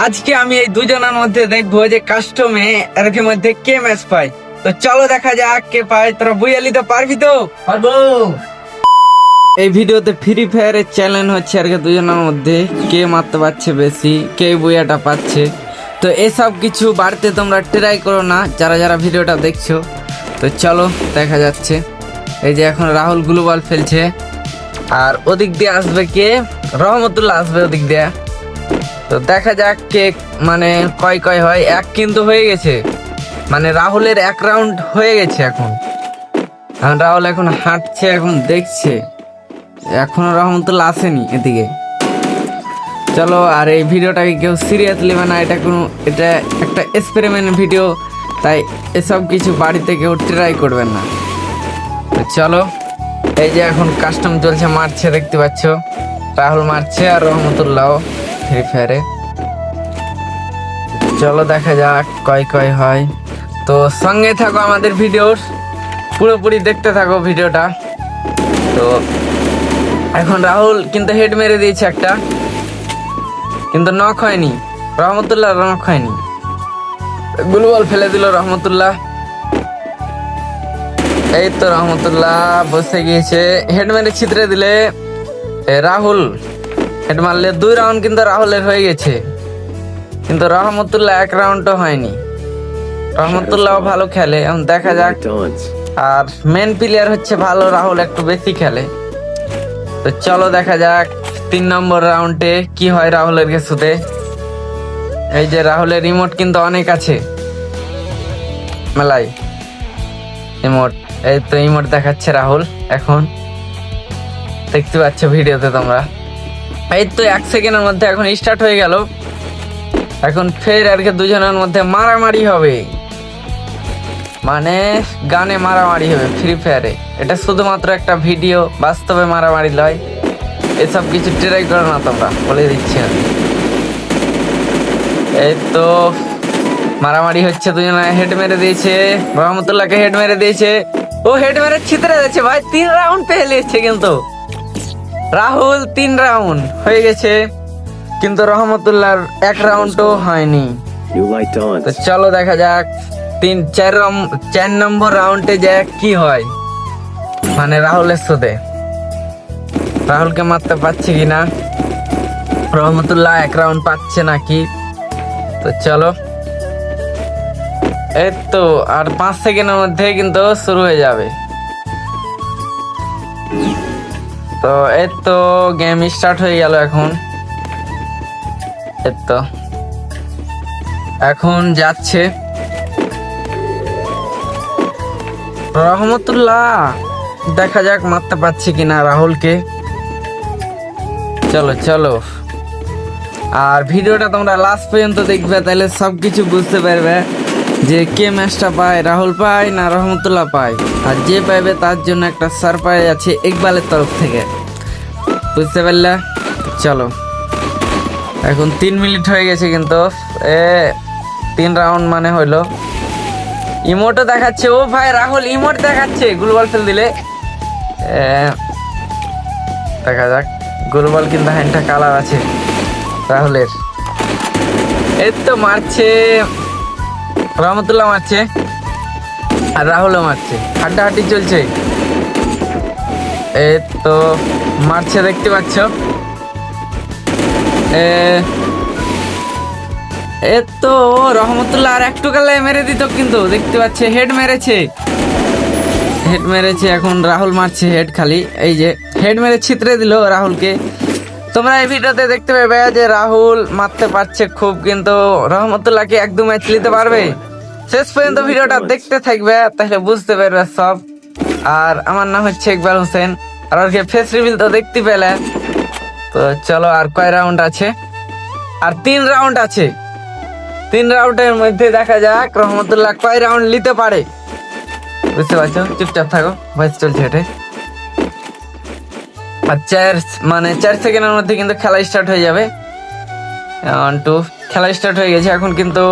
আজকে আমি এই দুজনের মধ্যে দেখবো যে কাস্টমে এর মধ্যে কে ম্যাচ পায়। তো চলো দেখা যাক কে পায়। তোরা বুঝে নিতে পারবি তো? পারবো। এই ভিডিওতে ফ্রি ফায়ারের চ্যালেঞ্জ হচ্ছে আর কি দুজনের মধ্যে কে মারতে পারছে বেশি, কে বুয়াটা পাচ্ছে। তো এসব কিছু বাড়িতে তোমরা ট্রাই করো না যারা যারা ভিডিওটা দেখছো। তো চলো দেখা যাচ্ছে। এই যে এখন রাহুল গ্লোবাল ফেলছে আর ওদিক দিয়ে আসবে কে, রহমতুল্লাহ আসবে ওদিক দিয়ে। তো দেখা যাক কে মানে কয় হয়। এক কিন্তু হয়ে গেছে, মানে রাহুলের এক রাউন্ড হয়ে গেছে। এখন রাহুল এখন হাঁটছে, এখন দেখছে, এখনো রহমতুল্লাহ আসেনি এদিকে। চলো, আর এই ভিডিওটাকে কেউ সিরিয়াস নেবে না, এটা একটা এক্সপেরিমেন্ট ভিডিও, তাই এসব কিছু বাড়িতে কেউ ট্রাই করবেন না। তো চলো, এই যে এখন কাস্টম চলছে, মারছে দেখতে পাচ্ছ, রাহুল মারছে আর রহমতুল্লাহ ফ্রি ফায়ারে। চলো দেখা যাক কয় হয়। তো সঙ্গে থাকো আমাদের ভিডিওর, পুরোপুরি দেখতে থাকো ভিডিওটা। তো এখন রাহুল কিন্তু হেড মেরে দিয়েছে একটা, কিন্তু নক হয়নি, রহমতুল্লাহ নক হয়নি। গ্লোবাল ফেলে দিল রহমতুল্লাহ। এই তো রহমতুল্লাহ বসে গিয়েছে, হেড মেরে ছিতরে দিলে রাহুল হেড মারলে 2 রাউন্ড কিন্তু রাহুলের হয়ে গেছে, কিন্তু রহমতুল্লাহ 1 রাউন্ডও হয়নি। রহমতুল্লাহ ভালো খেলে, এখন দেখা যাক। আর মেন প্লেয়ার হচ্ছে ভালো, রাহুল একটু বেশি খেলে। তো চলো দেখা যাক 3 নম্বর রাউন্ডে কি হয় রাহুলের কিছুতে। এই যে রাহুলের রিমোট কিন্তু অনেক আছে মেলায়, ইমোট। এই তো ইমোট দেখাচ্ছে রাহুল, এখন দেখতে পাচ্ছ ভিডিওতে তোমরা। এই তো 1 সেকেন্ডের মধ্যে এখন স্টার্ট হয়ে গেল। এখন ফের আর কি দুজনের মধ্যে মারামারি হবে, মানে গানে মারামারি হবে ফ্রি ফায়ারে। এটা শুধুমাত্র একটা ভিডিও, বাস্তবে মারামারি লয়। এসব কিছু ট্রাই করো না তোমরা, বলে দিচ্ছি আমি। এই তো মারামারি হচ্ছে, দুজনে হেড মেরে দিয়েছে, রহমতুল্লাহকে হেড মেরে দিয়েছে, ও হেড মেরে ছিতরে দিয়েছে ভাই। 3 রাউন্ড পেয়ে নিয়েছে কিন্তু রাহুল, 3 রাউন্ড হয়ে গেছে, কিন্তু রহমতুল্লাহর 1 রাউন্ডও হয়নি। তো চলো দেখা যাক 4 নম্বর রাউন্ডে যে কি হয়, মানে রাহুলের সাথে রাহুলকে মারতে পারছে কিনা, রহমতুল্লাহ 1 রাউন্ড পাচ্ছে নাকি। তো চলো, এই তো আর 5 সেকেন্ডের মধ্যে কিন্তু শুরু হয়ে যাবে। তো এই তো গেম স্টার্ট হয়ে গেল এখন। এই তো এখন যাচ্ছে রহমতুল্লাহ, দেখা যাক মারতে পারছি কিনা রাহুলকে। চলো চলো, আর ভিডিওটা তোমরা লাস্ট পর্যন্ত দেখবে, তাহলে সবকিছু বুঝতে পারবে যে কে ম্যাচটা পায়, রাহুল পায় না রহমতুল্লাহ পায়। আর যে পাইবে তার জন্য একটা সারপ্রাইজ আছে ইকবালের তরফ থেকে, বুঝতে পারলে? চলো, এখন 3 মিনিট হয়ে গেছে, কিন্তু 3 রাউন্ড মানে হইলো। ইমোটও দেখাচ্ছে, ও ভাই রাহুল ইমোট দেখাচ্ছে গ্লোবাল ফেল দিলে। দেখা যাক, গ্লোবাল কিন্তু হ্যান্ডটা কালার আছে রাহুলের। এই তো মারছে, রহমতুল্লাহ মারছে আর রাহুলও মারছে, হাড্ডাহাড্ডি চলছে। এই তো মারছে দেখতে পাচ্ছ, এই তো রহমতুল্লাহ আর একটু কালে মেরে দিত, কিন্তু দেখতে পাচ্ছে হেড মেরেছে। এখন রাহুল মারছে হেড খালি, এই যে হেড মেরে ছিতরে দিল রাহুলকে। তোমরা এই ভিডিওতে দেখতে পাবে যে রাহুল মারতে পারছে খুব, কিন্তু রহমতুল্লাহকে 1-2 ম্যাচ নিতে পারবে। শেষ পর্যন্ত ভিডিওটা দেখতে থাকবে, তাহলে বুঝতে পারবে সব। আর আমার নাম হচ্ছে ইকবাল হোসেন, আর ওর ফেস রিভিল তো দেখতে পেলে। তো চলো, আর কয় রাউন্ড আছে? আর 3 রাউন্ড আছে। 3 রাউন্ডের মধ্যে দেখা যাক রহমতুল্লাহ কয় রাউন্ড নিতে পারে। বুঝতে পারছো? চুপচাপ থাকো, ভয়েস চলছে এটা। আর 4 সেকেন্ডের মধ্যে কিন্তু খেলা স্টার্ট হয়ে যাবে। 1 2 খেলা স্টার্ট হয়ে গেছে এখন। কিন্তু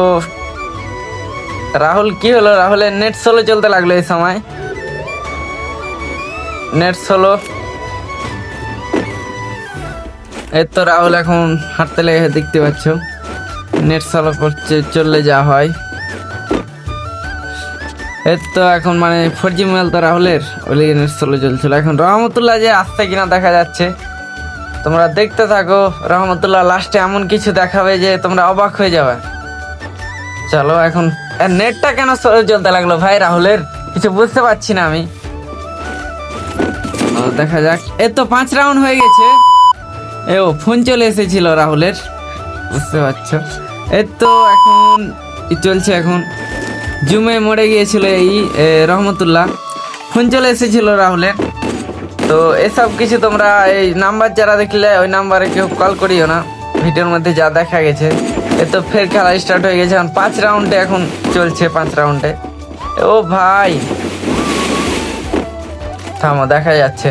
রাহুল কি হলো, রাহুলের নেট স্লো চলতে লাগলো এই সময়, নেট স্লো। এই তো রাহুল এখন হাঁটতে লেগে দেখতে পাচ্ছ, নেট স্লো করছে, চললে যা হয়। এর তো এখন মানে 4G মোবাইল তো রাহুলের, ওই নেট স্লো চলছিল। এখন রহমতুল্লাহ যে আসছে কিনা দেখা যাচ্ছে, তোমরা দেখতে থাকো। রহমতুল্লাহ লাস্টে এমন কিছু দেখাবে যে তোমরা অবাক হয়ে যাবে। চলো এখন নেটটা কেন স্লো চলতে লাগলো ভাই রাহুলের, কিছু বুঝতে পারছি না আমি। দেখা যাক। এ তো 5 রাউন্ড হয়ে গেছে। ও ফোন চলে এসেছিল রাহুলের, বুঝতে পারছো। এই তো এখন চলছে। এখন জুমে মরে গিয়েছিল এই রহমতুল্লাহ, ফোন চলে এসেছিল রাহুলের। তো এসব কিছু তোমরা এই নাম্বার যারা দেখলে ওই নাম্বারে কেউ কল করিও না, ভিডিওর মধ্যে যা দেখা গেছে। এ তো ফের খেলা স্টার্ট হয়ে গেছে। এখন 5 রাউন্ডে এখন চলছে, 5 রাউন্ডে। ও ভাই থামো, দেখা যাচ্ছে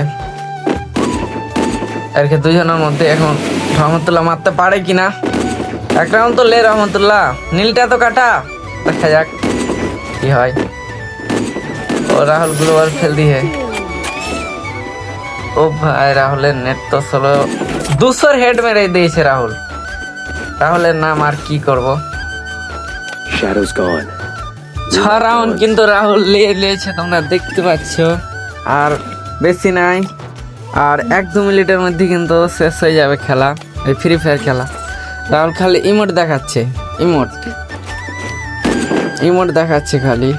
আর কি দুজনের মধ্যে। এখন রহমতুল্লাহ মারতে পারে কিনা। 1 রাউন্ড তো লে রহমতুল্লাহ, নীলটা তো কাটা, দেখা যাক কি হয়। ও রাহুল গ্লোবাল ফেল দিয়ে। ও ভাই রাহুলের নেট তো স্লো, 200 হেড মেরে দিয়েছে রাহুল। রাহুলের নাম আর কি করব। 6 রাউন্ড কিন্তু রাহুল লিয়েছে, তোমরা দেখতে পাচ্ছ। আর বেশি নাই, আর 1-2 মিনিটের মধ্যে কিন্তু শেষ হয়ে যাবে খেলা, এই ফ্রি ফায়ার খেলা। রাহুল খালি ইমোট দেখাচ্ছে, ইমোট দেখাচ্ছে খালি।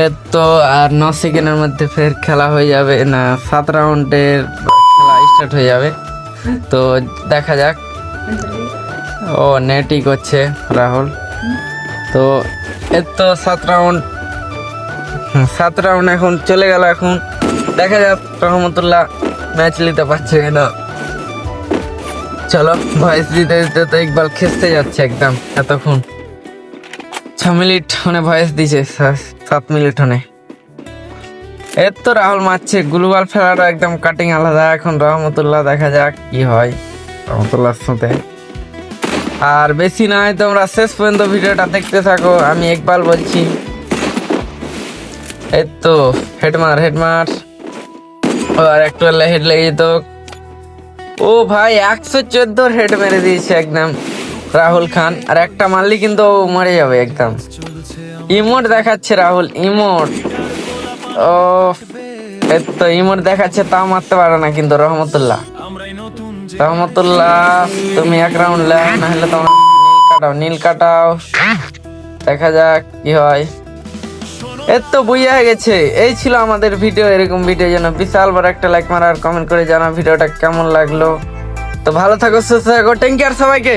এর তো আর 9 সেকেন্ডের মধ্যে ফের খেলা হয়ে যাবে, না 7 রাউন্ডের খেলা স্টার্ট হয়ে যাবে। তো দেখা যাক। ও নেটই করছে রাহুল। তো এর তো 7 রাউন্ড এখন চলে গেল। এখন দেখা যাক রহমতুল্লাহ ম্যাচ নিতে পারছে কিনা। চলো ভয়েস দিতে দিতে তো একবার খেসতে যাচ্ছে একদম। এতক্ষণ 6 মিনিট মানে ভয়েস দিছে, 7 মিনিট হনে। এর তো রাহুল মারছে, গ্লোবাল ফেলারও একদম কাটিং আলাদা। এখন রহমতুল্লাহ দেখা যাক কি হয় রহমতুল্লাহর সাথে। আর বেশি নয়, তোমরা শেষ পর্যন্ত ভিডিওটা দেখতে থাকো। আমি একবার বলছি, এই তো হেডমার আর একটু হেড লেগে যেত। ও ভাই 114 হেড মেরে দিয়েছে একদম রাহুল খান। আর একটা মারলি কিন্তু ও মরে যাবে একদম। ইমোট দেখাচ্ছে রাহুল, ইমোট। ও এই তো ইমোট দেখাচ্ছে, তাও মারতে পারে না কিন্তু রহমতুল্লাহ। তুমি 1 রাউন্ড লে, না হলে তোমার নীল কাটাও। দেখা যাক কি হয়। এর তো বুঝে গেছে। এই ছিল আমাদের ভিডিও। এরকম ভিডিও যেন বিশাল বড় একটা লাইক মারা আর কমেন্ট করে জানা ভিডিওটা কেমন লাগলো। তো ভালো থাকো, সুস্থ থাকো, টেক কেয়ার সবাইকে।